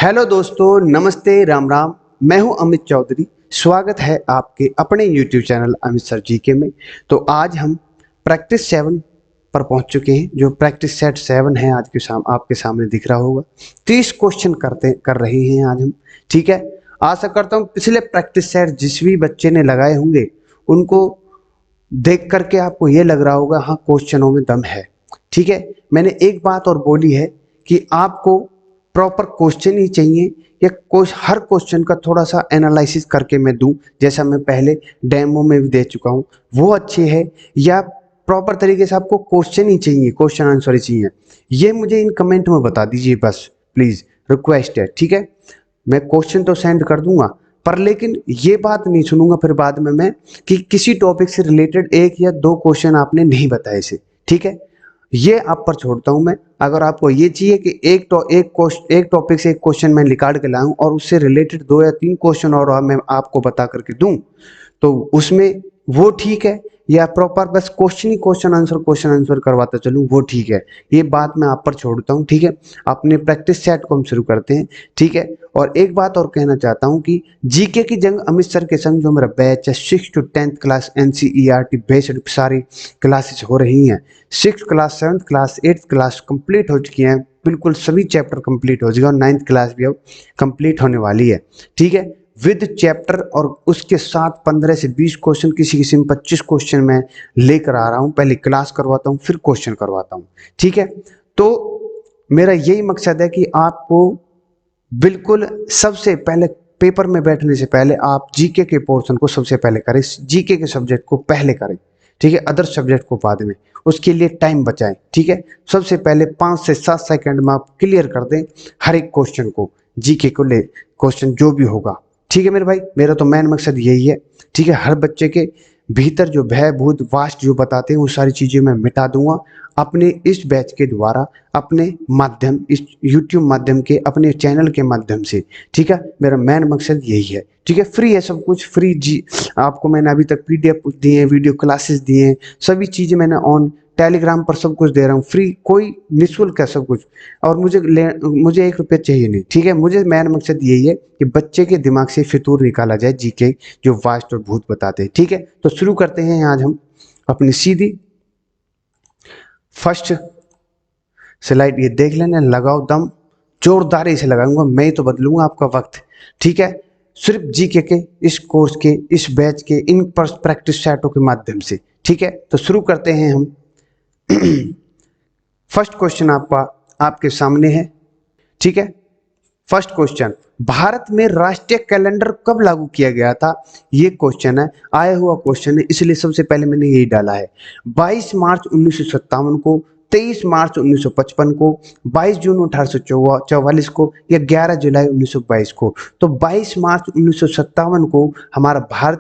Hello दोस्तों, नमस्ते, राम राम। मैं हूं अमित चौधरी। स्वागत है आपके अपने YouTube channel Amit sir GK में। तो आज हम प्रैक्टिस 7 पर पहुंच चुके हैं। जो प्रैक्टिस सेट 7 है आज के आपके सामने दिख रहा होगा। 30 क्वेश्चन कर रहे हैं आज हम। ठीक है, आशा करता हूं पिछले प्रैक्टिस सेट जिस भी बच्चे ने लगाए होंगे उनको देख करके आपको ये लग रहा होगा हाँ क्वेश्चनों में दम है। ठीक है, मैंने एक बात और बोली है कि आपको प्रॉपर क्वेश्चन ही चाहिए या हर क्वेश्चन का थोड़ा सा एनालिसिस करके मैं दूं, जैसा मैं पहले डेमो में भी दे चुका हूं, वो अच्छे है, या प्रॉपर तरीके से आपको क्वेश्चन ही चाहिए, क्वेश्चन आंसर ही चाहिए, ये मुझे इन कमेंट में बता दीजिए बस, प्लीज रिक्वेस्ट है। ठीक है, मैं क्वेश्चन तो सेंड कर दूंगा पर लेकिन ये बात नहीं सुनूंगा फिर बाद में मैं कि किसी टॉपिक से रिलेटेड एक या दो क्वेश्चन आपने नहीं बताए से। ठीक है, ये आप पर छोड़ता हूं मैं। अगर आपको ये चाहिए कि एक टॉपिक से एक क्वेश्चन मैं निकाल के लाऊं और उससे रिलेटेड दो या तीन क्वेश्चन और मैं आपको बता करके दूं, तो उसमें वो ठीक है, या प्रॉपर बस क्वेश्चन आंसर करवाता चलूं वो ठीक है। ये बात मैं आप पर छोड़ता हूं। ठीक है, अपने प्रैक्टिस सेट को हम शुरू करते हैं। ठीक है, और एक बात और कहना चाहता हूं कि जीके की जंग अमित सर के संग जो मेरा बैच है 6 to 10th class NCERT based सारी क्लासेस हो रही हैं। 6th class, 7th class, 8th class complete हो चुकी हैं, बिल्कुल सभी चैप्टर कंप्लीट हो चुके हैं और 9th क्लास भी अब कंप्लीट होने वाली है। ठीक है, विद चैप्टर, और उसके साथ 15 से 20 क्वेश्चन, किसी किसी में 25 क्वेश्चन मैं लेकर आ रहा हूं। पहले क्लास करवाता हूं फिर क्वेश्चन करवाता हूं। ठीक है, तो मेरा यही मकसद है कि आपको बिल्कुल सबसे पहले पेपर में बैठने से पहले आप जीके के पोर्शन को सबसे पहले करें, जीके के सब्जेक्ट को पहले करें। ठीक है, अदर सब्जेक्ट को बाद में, उसके लिए टाइम बचाएं। ठीक है, सबसे पहले 5 से 7 सेकंड में आप क्लियर कर दें हर एक क्वेश्चन को, जीके को ले क्वेश्चन जो भी होगा। ठीक है मेरे भाई, मेरा तो मेन मकसद यही है। ठीक है, हर बच्चे के भीतर जो भय भूत वास्ट जो बताते हैं वो सारी चीजें मैं मिटा दूंगा अपने इस बैच के द्वारा, अपने माध्यम, इस यूट्यूब माध्यम के, अपने चैनल के माध्यम से। ठीक है, मेरा मेन मकसद यही है। ठीक है, फ्री है सब कुछ, फ्री जी। आपको मैंने अभी तक पीडीएफ दिए हैं, वीडियो क्लासेस दिए हैं, सभी चीजें मैंने ऑन टेलीग्राम पर सब कुछ दे रहा हूँ फ्री, कोई निःशुल्क है सब कुछ। और मुझे 1 रुपया चाहिए नहीं। ठीक है, मुझे मेन मकसद यही है कि बच्चे के दिमाग से फितूर निकाला जाए जीके जो वास्ट और भूत बताते हैं। ठीक है, तो शुरू करते हैं आज हम अपनी सीधी फर्स्ट स्लाइड। ये देख लेना, लगाओ दम, जोरदारी से लगाऊंगा, मैं ही तो बदलूंगा आपका वक्त। ठीक है, सिर्फ जीके के इस कोर्स के, इस बैच के, इन पर प्रैक्टिस सेटों के माध्यम से। ठीक है, तो शुरू करते हैं हम। फर्स्ट क्वेश्चन आपके सामने है। ठीक है, फर्स्ट क्वेश्चन, भारत में राष्ट्रीय कैलेंडर कब लागू किया गया था? ये क्वेश्चन है, आया हुआ क्वेश्चन है, इसलिए सबसे पहले मैंने यही डाला है। 22 मार्च 1957 को, 23 मार्च 1955 को, 22 जून 1844 को, या 11 जुलाई 1922 को। तो 22 मार्च 1957 को हमारा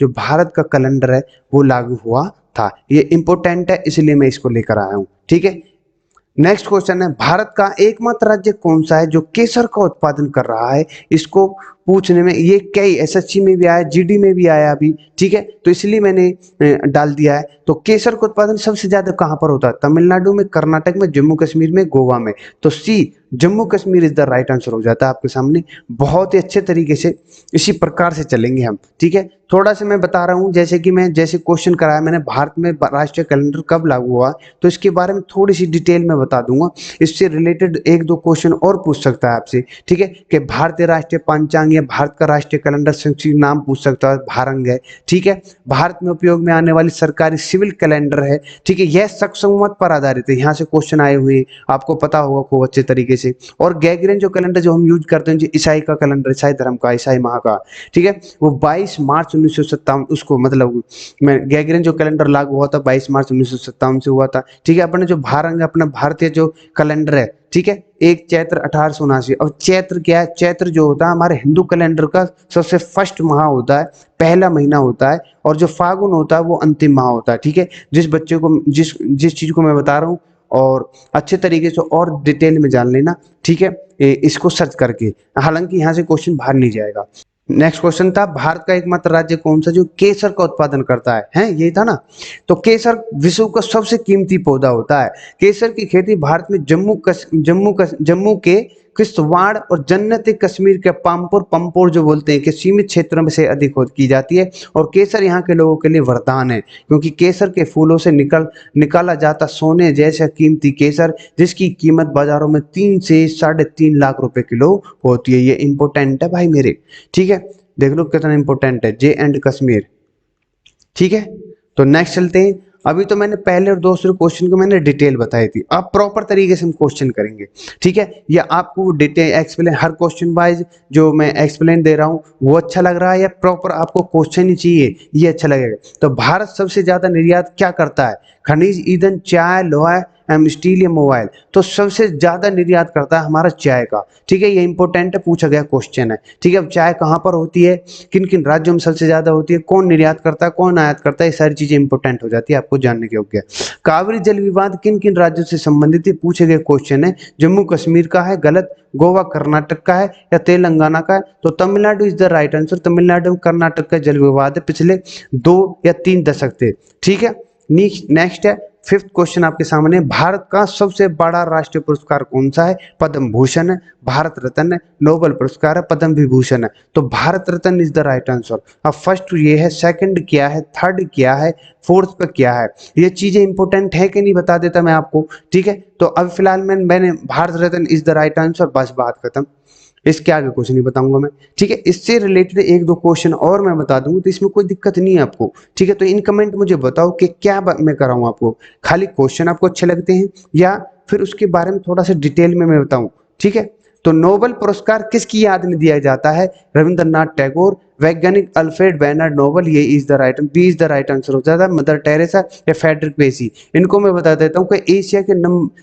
जो भारत का कैलेंडर है वो लागू हुआ था। ये इंपॉर्टेंट है इसलिए मैं इसको लेकर आया हूं। ठीक है, नेक्स्ट क्वेश्चन है, भारत का एकमात्र राज्य कौन सा है जो केसर का उत्पादन कर रहा है? इसको पूछने में ये कई एसएससी में भी आया, जीडी में भी आया अभी। ठीक है, तो इसलिए मैंने डाल दिया है। तो केसर का उत्पादन सबसे ज्यादा कहां पर होता है? तमिलनाडु में, कर्नाटक में, जम्मू कश्मीर में, गोवा में। तो C, Jammu Kashmir is the right answer हो जाता है आपके सामने। बहुत ही अच्छे तरीके से इसी प्रकार से चलेंगे हम। ठीक है, थोड़ा सा मैं बता रहा हूं, जैसे क्वेश्चन कराया मैंने, भारत में राष्ट्रीय कैलेंडर कब लागू हुआ, तो इसके बारे में थोड़ी सी डिटेल में बता दूंगा। इससे रिलेटेड एक दो क्वेश्चन और पूछ सकता है आपसे। ठीक है, कि भारतीय राष्ट्रीय पंचांग या भारत का राष्ट्रीय कैलेंडर संक्षिप्त नाम पूछ सकता है, भारंग है। ठीक है, भारत में उपयोग में आने वाली सरकारी सिविल कैलेंडर है। ठीक है, यह सक्संवत पर आधारित है, यहाँ से क्वेश्चन आए हुए आपको पता होगा खूब अच्छे तरीके से। और गैगरियन जो कैलेंडर जो हम यूज करते हैं, जो ईसाई का कैलेंडर, ईसाई धर्म का, ईसाई माह का। ठीक है, वो 22 मार्च 1957, उसको मतलब मैं गैगरियन जो कैलेंडर लागू हुआ था 22 मार्च 1957 से हुआ था। ठीक है, अपने जो भारंग, अपना भारतीय जो कैलेंडर है, ठीक है, एक चैत्र 1879। अब चैत्र क्या है? चैत्र जो होता है हमारे हिंदू कैलेंडर का सबसे फर्स्ट माह होता है, पहला महीना होता है, और जो फागुन होता है वो अंतिम माह होता है। ठीक है, जिस बच्चे को जिस जिस चीज को मैं बता रहा हूँ और अच्छे तरीके से और डिटेल में जान लेना। ठीक है, इसको सर्च करके, हालांकि यहाँ से क्वेश्चन बाहर नहीं जाएगा। नेक्स्ट क्वेश्चन था, भारत का एकमात्र राज्य कौन सा जो केसर का उत्पादन करता है? हैं, यही था ना। तो केसर विश्व का सबसे कीमती पौधा होता है। केसर की खेती भारत में जम्मू के किश्तवाड़ और जन्नत कश्मीर के पंपोर जो बोलते हैं कि सीमित क्षेत्रों में से अधिक की जाती है। और केसर यहाँ के लोगों के लिए वरदान है, क्योंकि केसर के फूलों से निकाला जाता सोने जैसा कीमती केसर, जिसकी कीमत बाजारों में 3 से 3.5 लाख रुपए किलो होती है। ये इंपोर्टेंट है भाई मेरे, ठीक है, देख लो कितना इंपोर्टेंट है, J&K। ठीक है, तो नेक्स्ट चलते हैं। अभी तो मैंने पहले और दूसरे क्वेश्चन को मैंने डिटेल बताई थी, अब प्रॉपर तरीके से हम क्वेश्चन करेंगे, ठीक है। या आपको detail explain her question wise जो मैं एक्सप्लेन दे रहा हूँ वो अच्छा लग रहा है, या प्रॉपर आपको क्वेश्चन ही चाहिए ये अच्छा लगेगा? तो भारत सबसे ज्यादा निर्यात क्या करता है? खनिज, ईंधन, चाय, लोहा एवं स्टील या मोबाइल? तो सबसे ज्यादा निर्यात करता है हमारा चाय का, ठीक है। ये इंपॉर्टेंट है, पूछा गया क्वेश्चन है, ठीक है। अब चाय कहाँ पर होती है, किन किन राज्यों में सबसे ज्यादा होती है, कौन निर्यात करता है, कौन आयात करता है, ये सारी चीजें इंपॉर्टेंट हो जाती है आपको जानने के योग्य। कावेरी जल विवाद किन किन राज्यों से संबंधित है, पूछे गए क्वेश्चन है। जम्मू कश्मीर का है, गलत। गोवा कर्नाटक का है या तेलंगाना का है? तो Tamil Nadu is the right answer. Tamil Nadu Karnataka का जल विवाद है पिछले 2 या 3 दशक से, ठीक है। नेक्स्ट है फिफ्थ क्वेश्चन आपके सामने, भारत का सबसे बड़ा राष्ट्रीय पुरस्कार कौन सा है? पद्म भूषण है, भारत रत्न है, नोबेल पुरस्कार है, पद्म विभूषण है। तो Bharat Ratna is the right answer. अब फर्स्ट ये है, सेकंड क्या है, थर्ड क्या है, फोर्थ पे क्या है, ये चीजें इंपॉर्टेंट है कि नहीं बता देता मैं आपको, ठीक है। तो अब फिलहाल मैंने Bharat Ratna is the right answer, बस बात खत्म, इसके आगे कुछ नहीं बताऊंगा मैं, ठीक है। इससे रिलेटेड 1-2 क्वेश्चन और मैं बता दूंगा, तो इसमें कोई दिक्कत नहीं है आपको, ठीक है। तो इन कमेंट मुझे बताओ कि क्या मैं कराऊं आपको, खाली क्वेश्चन आपको अच्छे लगते हैं या फिर उसके बारे में थोड़ा सा डिटेल में मैं बताऊं, ठीक है। तो नोबेल पुरस्कार किसकी याद में दिया जाता है? रविंद्रनाथ टैगोर, वैज्ञानिक अल्फ्रेड बेर्नार्ड नोबेल, ये is the right, B is the right answer हो जाता है। मदर टेरेसा या फ्रेडरिक बेसी? इनको मैं बता देता हूँ कि एशिया के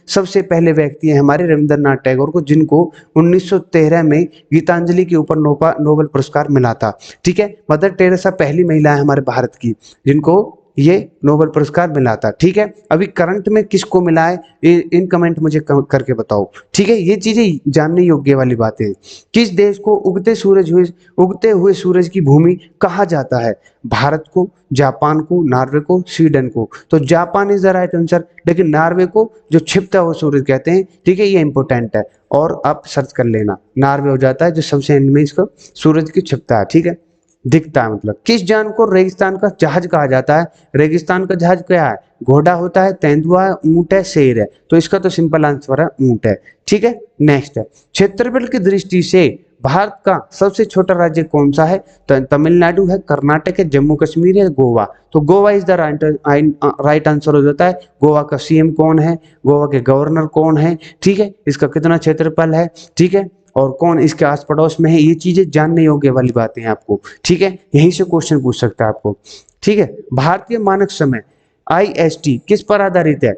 सबसे पहले व्यक्ति हैं हमारे रविंद्रनाथ टैगोर को, जिनको 1913 में गीतांजलि के ऊपर नोबेल पुरस्कार मिला था, ठीक है। मदर टेरेसा पहली महिला है हमारे भारत की जिनको ये नोबेल पुरस्कार मिला था, ठीक है। अभी करंट में किसको मिला है, इन कमेंट मुझे करके बताओ, ठीक है। ये चीजें जानने योग्य वाली बातें हैं। किस देश को उगते हुए सूरज की भूमि कहा जाता है? भारत को, जापान को, नॉर्वे को, स्वीडन को? तो Japan is the right answer, लेकिन नॉर्वे को जो छिपता हुआ सूरज कहते हैं, ठीक है, ये इंपॉर्टेंट है। और आप सर्च कर लेना, नॉर्वे हो जाता है जो सबसे एंड में इसको सूरज की छिपता है, ठीक है, दिखता है मतलब। किस जान को रेगिस्तान का जहाज कहा जाता है? रेगिस्तान का जहाज क्या है? घोड़ा होता है, तेंदुआ है, ऊंट है, शेर है? तो इसका तो सिंपल आंसर है ऊंट है, ठीक है। नेक्स्ट है, क्षेत्रफल की दृष्टि से भारत का सबसे छोटा राज्य कौन सा है? तो तमिलनाडु है, कर्नाटक है, जम्मू कश्मीर है, गोवा? तो Goa is the right answer हो जाता है। गोवा का सीएम कौन है, गोवा के गवर्नर कौन है, ठीक है, इसका कितना क्षेत्रफल है, ठीक है, और कौन इसके आस पड़ोस में है? ये चीजें जानने योग्य वाली बातें हैं आपको, ठीक है। यहीं से क्वेश्चन पूछ सकता है आपको, ठीक है। भारतीय मानक समय IST किस पर आधारित है?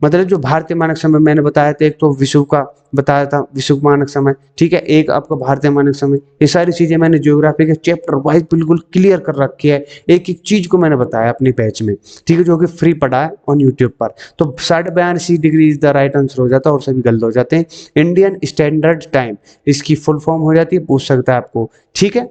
मतलब जो भारतीय मानक समय मैंने बताया था, एक तो विश्व का बताया था, विश्व मानक समय, ठीक है, एक आपका भारतीय मानक समय। ये सारी चीजें मैंने ज्योग्राफी के चैप्टर वाइज बिल्कुल क्लियर कर रखी है, एक एक चीज को मैंने बताया अपने बैच में, ठीक है, जो कि फ्री पड़ा है ऑन यूट्यूब पर। तो 82.5 degree is the right answer हो जाता है, और सभी गलत हो जाते हैं। इंडियन स्टैंडर्ड टाइम इसकी फुल फॉर्म हो जाती है, पूछ सकता है आपको, ठीक है।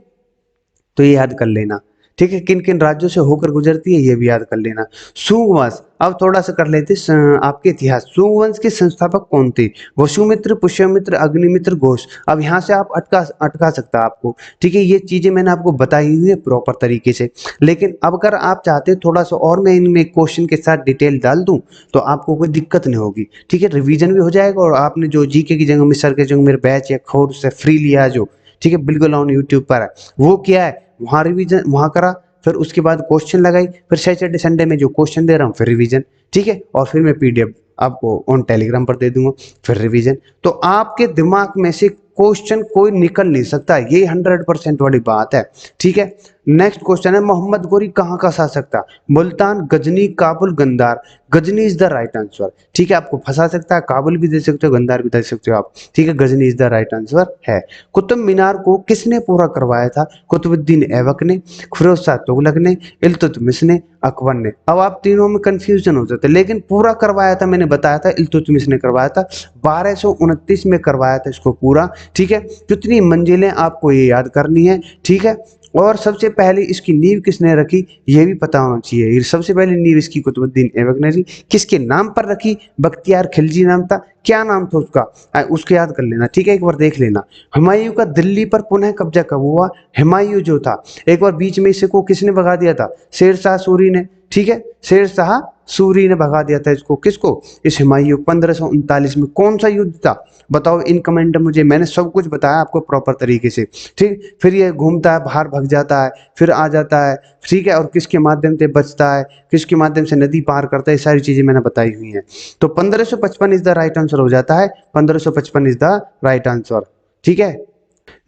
तो ये याद कर लेना, ठीक है। किन किन राज्यों से होकर गुजरती है ये भी याद कर लेना। शुंग वंश, अब थोड़ा सा कर लेते आपके इतिहास। शुंग वंश के संस्थापक कौन थे? वसुमित्र, पुष्यमित्र, अग्निमित्र, घोष? अब यहाँ से आप अटका सकता है आपको, ठीक है। ये चीजें मैंने आपको बताई हुई है प्रॉपर तरीके से, लेकिन अब अगर आप चाहते हैं थोड़ा सा और मैं इनमें क्वेश्चन के साथ डिटेल डाल दूं तो आपको कोई दिक्कत नहीं होगी, ठीक है। रिवीजन भी हो जाएगा, और आपने जो जीके की जगह में सर के जगह मेरे बैच या खोर से फ्री लिया जो, ठीक है, बिल्कुल ऑन यूट्यूब पर है, वो क्या है, वहाँ रिवीजन वहाँ करा, फिर उसके बाद क्वेश्चन लगाई, फिर सैटरडे संडे में जो क्वेश्चन दे रहा हूँ फिर रिवीजन, ठीक है। और फिर मैं PDF आपको ऑन टेलीग्राम पर दे दूंगा, फिर रिवीजन। तो आपके दिमाग में से क्वेश्चन कोई निकल नहीं सकता, ये 100% वाली बात है, ठीक है। नेक्स्ट क्वेश्चन है, मोहम्मद गोरी कहाँ का शासक था? Multan, Ghazni, Kabul, Gandhar? Ghazni is the right answer, ठीक है। आपको फंसा सकता है, काबुल भी दे सकते हो, गंदार भी दे सकते हो आप, ठीक है। Ghazni is the right answer है। कुतुब मीनार को किसने पूरा करवाया था? कुतुबुद्दीन ऐबक ने, फिरोज शाह तुगलक ने, इल्तुतमिश ने, अकबर ने? अब आप तीनों में कंफ्यूजन हो जाते, लेकिन पूरा करवाया था मैंने बताया था, इल्तुतमिश ने करवाया था, 1229 में करवाया था इसको पूरा, ठीक है। कितनी मंजिलें आपको ये याद करनी है, ठीक है। और सबसे पहले इसकी नींव किसने रखी ये भी पता होना चाहिए। सबसे पहले नींव इसकी कुतुबुद्दीन ऐबक ने रखी। किसके नाम पर रखी? बख्तियार खिलजी नाम था। क्या नाम था उसका? उसको याद कर लेना, ठीक है, एक बार देख लेना। हुमायूं का दिल्ली पर पुनः कब्जा कब हुआ? हुमायूं जो था, एक बार बीच में इसको किसने भगा दिया था? शेर शाह सूरी ने, ठीक है, शेर शाह सूरी ने भगा दिया था इसको। किसको? इस हुमायूं। 1539 में कौन सा युद्ध था बताओ इन कमेंट मुझे, मैंने सब कुछ बताया आपको प्रॉपर तरीके से, ठीक। फिर ये घूमता है, बाहर भग जाता है, फिर आ जाता है, ठीक है, और किसके माध्यम से बचता है, किसके माध्यम से नदी पार करता है, ये सारी चीजें मैंने बताई हुई हैं। तो 1555 इज द राइट आंसर हो जाता है, 1555 इज द राइट आंसर, ठीक है।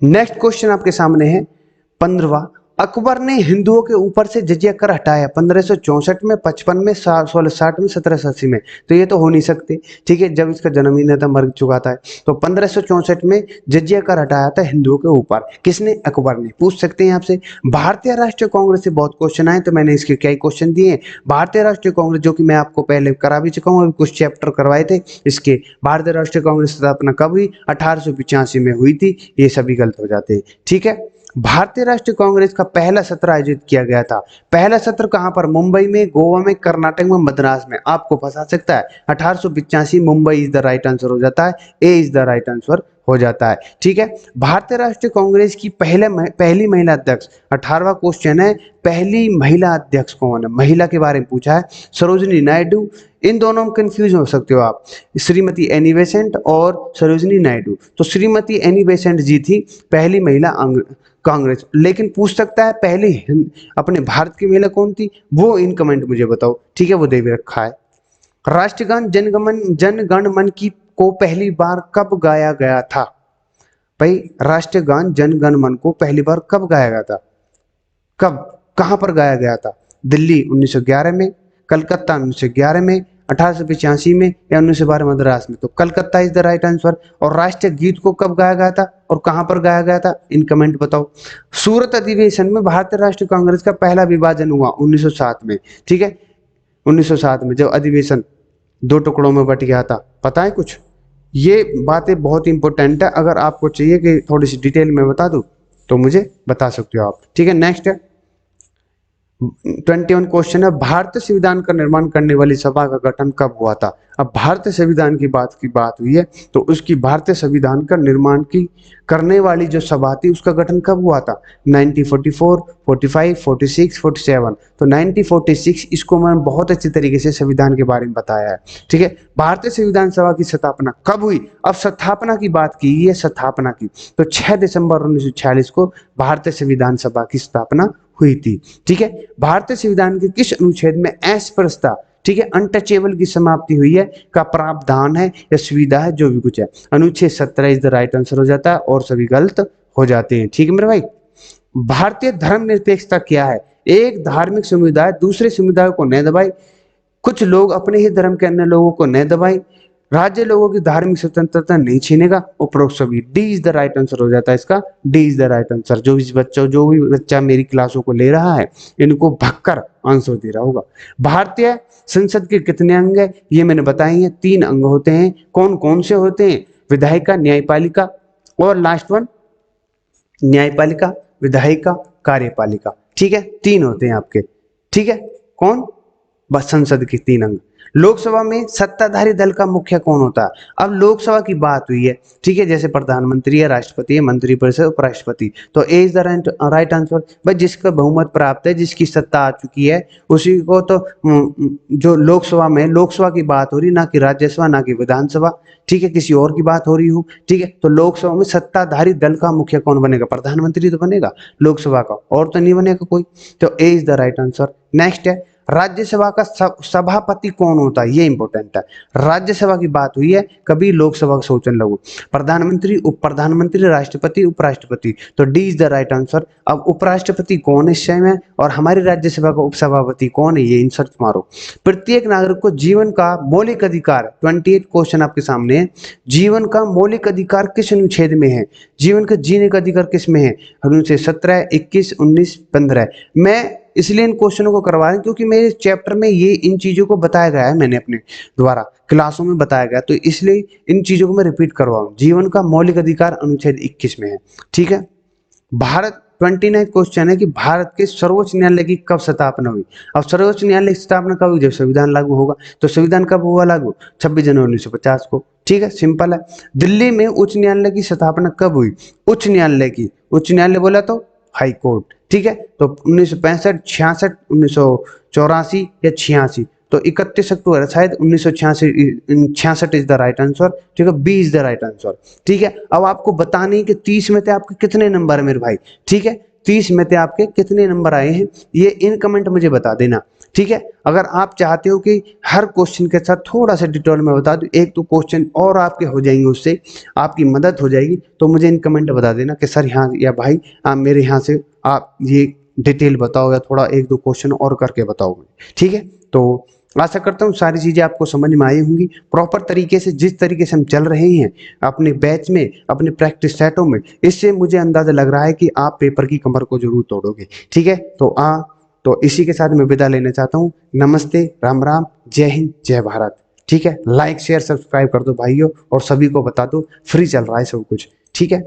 नेक्स्ट क्वेश्चन आपके सामने है 15वां। अकबर ने हिंदुओं के ऊपर से जजिया कर हटाया 1564 में, 55 में, 1660 में, 1780 में। तो ये तो हो नहीं सकते, ठीक है, जब इसका जन्म ही नहीं था, मर चुका था। तो 1564 में जजिया कर हटाया था हिंदुओं के ऊपर, किसने? अकबर ने। पूछ सकते हैं आपसे। भारतीय राष्ट्रीय कांग्रेस से बहुत क्वेश्चन आए, तो मैंने इसके कई क्वेश्चन दिए। भारतीय राष्ट्रीय कांग्रेस, जो कि मैं आपको पहले करा भी चुका हूँ, अभी कुछ चैप्टर करवाए थे इसके। भारतीय राष्ट्रीय कांग्रेस की स्थापना कब हुई? 1885 में हुई थी। ये सभी गलत हो जाते हैं, ठीक है। भारतीय राष्ट्रीय कांग्रेस का पहला सत्र आयोजित किया गया था। पहला सत्र कहां पर? मुंबई में, गोवा में, कर्नाटक में, मद्रास में। आपको फंसा सकता है। 1885 Mumbai is the right answer हो जाता है, ए इज द राइट आंसर हो जाता है, ठीक है। भारतीय राष्ट्रीय कांग्रेस की पहली महिला अध्यक्ष, 18वां क्वेश्चन है, पहली महिला अध्यक्ष कौन है? महिला के बारे में पूछा है। सरोजिनी नायडू, इन दोनों में कंफ्यूज हो सकते हो आप, श्रीमती एनी बेसेंट और सरोजिनी नायडू। तो श्रीमती एनी बेसेंट जी थी पहली महिला कांग्रेस। लेकिन पूछ सकता है पहली अपने भारत की महिला कौन थी, वो इन कमेंट मुझे बताओ, ठीक है, वो दे भी रखा है। राष्ट्रगान जनगण मन की को पहली बार कब गाया गया था? भाई राष्ट्रगान जनगण मन को पहली बार कब गाया गया था? कब, कहां पर गाया गया था? दिल्ली 1911 में, कलकत्ता 1911 में, 1885 में, या 1912 मद्रास में। तो Calcutta is the right answer. और राष्ट्रीय गीत को कब गाया गया था और कहां पर गाया गया था? इन कमेंट बताओ। सूरत अधिवेशन में भारतीय राष्ट्रीय कांग्रेस का पहला विभाजन हुआ 1907 में, ठीक है, 1907 में जब अधिवेशन दो टुकड़ों में बट गया था। पता है कुछ? ये बातें बहुत इंपॉर्टेंट है, अगर आपको चाहिए कि थोड़ी सी डिटेल में बता दूं तो मुझे बता सकते हो आप, ठीक है। नेक्स्ट है 21 क्वेश्चन है, भारतीय संविधान का निर्माण करने वाली सभा का गठन कब हुआ था? अब भारतीय संविधान की बात हुई है, तो उसकी भारतीय संविधान का निर्माण की करने वाली जो सभा थी उसका गठन कब हुआ था? 1944, 45, 46, 47। तो 1946, इसको मैं बहुत अच्छी तरीके से संविधान के बारे में बताया है, ठीक है। भारतीय संविधान सभा की स्थापना कब हुई? अब स्थापना की बात की है, स्थापना की, तो 6 दिसंबर 1946 को भारतीय संविधान सभा की स्थापना हुई थी, ठीक है। भारतीय संविधान के किस अनुच्छेद में अस्पृश्यता, ठीक है, अनटचेबल की समाप्ति हुई है का प्रावधान है या सुविधा है, जो भी कुछ है? अनुच्छेद 17 इज द राइट आंसर हो जाता है, और सभी गलत हो जाते हैं, ठीक है मेरे भाई। भारतीय धर्मनिरपेक्षता क्या है? एक धार्मिक समुदाय दूसरे समुदाय को न दबाए, कुछ लोग अपने ही धर्म के अन्य लोगों को न दबाए, राज्य लोगों की धार्मिक स्वतंत्रता नहीं छीनेगा, उपरोक्त सभी। D is the right answer हो जाता है इसका, D is the right answer. जो भी बच्चा मेरी क्लासों को ले रहा है, इनको भक्कर आंसर दे रहा होगा। भारतीय संसद के कितने अंग है? ये मैंने बताए हैं, 3 अंग होते हैं। कौन कौन से होते हैं? विधायिका, न्यायपालिका, और लास्ट वन न्यायपालिका, विधायिका, कार्यपालिका, ठीक है, 3 होते हैं आपके, ठीक है। कौन? बस संसद के 3 अंग। लोकसभा में सत्ताधारी दल का मुखिया कौन होता है? अब लोकसभा की बात हुई है, ठीक है, जैसे प्रधानमंत्री है, राष्ट्रपति है, मंत्रिपरिषद, उपराष्ट्रपति। तो A is the right answer. भाई जिसका बहुमत प्राप्त है, जिसकी सत्ता आ चुकी है, उसी को तो जो लोकसभा की बात हो रही, ना कि राज्यसभा, ना कि विधानसभा, ठीक है, किसी और की बात हो रही हो, ठीक है। तो लोकसभा में सत्ताधारी दल का मुखिया कौन बनेगा? प्रधानमंत्री तो बनेगा लोकसभा का, और तो नहीं बनेगा कोई। तो A is the right answer. Next है राज्यसभा का सभापति कौन होता है? ये इंपॉर्टेंट है। राज्यसभा की बात हुई है, कभी लोकसभा का सोचने लगो। प्रधानमंत्री, उप प्रधानमंत्री, राष्ट्रपति, उपराष्ट्रपति। तो D is the right answer. अब उपराष्ट्रपति कौन है इस समय, और हमारी राज्यसभा का उपसभापति कौन है, ये इंसर्ट मारो। प्रत्येक नागरिक को जीवन का मौलिक अधिकार, 28 क्वेश्चन आपके सामने है। जीवन का मौलिक अधिकार किस अनुच्छेद में है? जीवन का जीने का अधिकार किस में है? अनुच्छेद 17, 21, 19, 15। मैं इसलिए इन क्वेश्चनों को करवा रहे हैं क्योंकि मेरे चैप्टर में ये इन चीजों को बताया गया है, मैंने अपने द्वारा क्लासों में बताया गया, तो इसलिए इन चीजों को मैं रिपीट करवाऊं। जीवन का मौलिक अधिकार अनुच्छेद 21 में है, ठीक है। भारत 29 क्वेश्चन है कि भारत के सर्वोच्च न्यायालय की कब स्थापना हुई। अब सर्वोच्च न्यायालय की स्थापना कब हुई, जब संविधान लागू होगा। तो संविधान कब हुआ लागू, 26 जनवरी 1950 को। ठीक है, सिंपल है। दिल्ली में उच्च न्यायालय की स्थापना कब हुई, उच्च न्यायालय की, उच्च न्यायालय बोला तो हाई कोर्ट। ठीक है, तो 1965, 66, 1984 या 86, तो 31 अक्टूबर शायद 1966 इज द राइट आंसर। ठीक है, B is the right answer. ठीक है, अब आपको बताने कि 30 में से आपके कितने नंबर है मेरे भाई। ठीक है, 30 में से आपके कितने नंबर आए हैं ये इन कमेंट मुझे बता देना। ठीक है, अगर आप चाहते हो कि हर क्वेश्चन के साथ थोड़ा सा डिटेल में बता दूं, एक दो क्वेश्चन और आपके हो जाएंगे, उससे आपकी मदद हो जाएगी, तो मुझे इन कमेंट बता देना कि सर यहाँ या भाई आप मेरे यहाँ से आप ये डिटेल बताओ या थोड़ा एक दो क्वेश्चन और करके बताओ। ठीक है, तो आशा करता हूँ सारी चीजें आपको समझ में आई होंगी। प्रॉपर तरीके से जिस तरीके से हम चल रहे हैं अपने बैच में, अपने प्रैक्टिस सेटों में, इससे मुझे अंदाजा लग रहा है कि आप पेपर की कमर को जरूर तोड़ोगे। ठीक है, तो इसी के साथ मैं विदा लेना चाहता हूँ। नमस्ते, राम राम, जय हिंद, जय भारत। ठीक है, लाइक शेयर सब्सक्राइब कर दो भाइयों, और सभी को बता दो फ्री चल रहा है सब कुछ। ठीक है।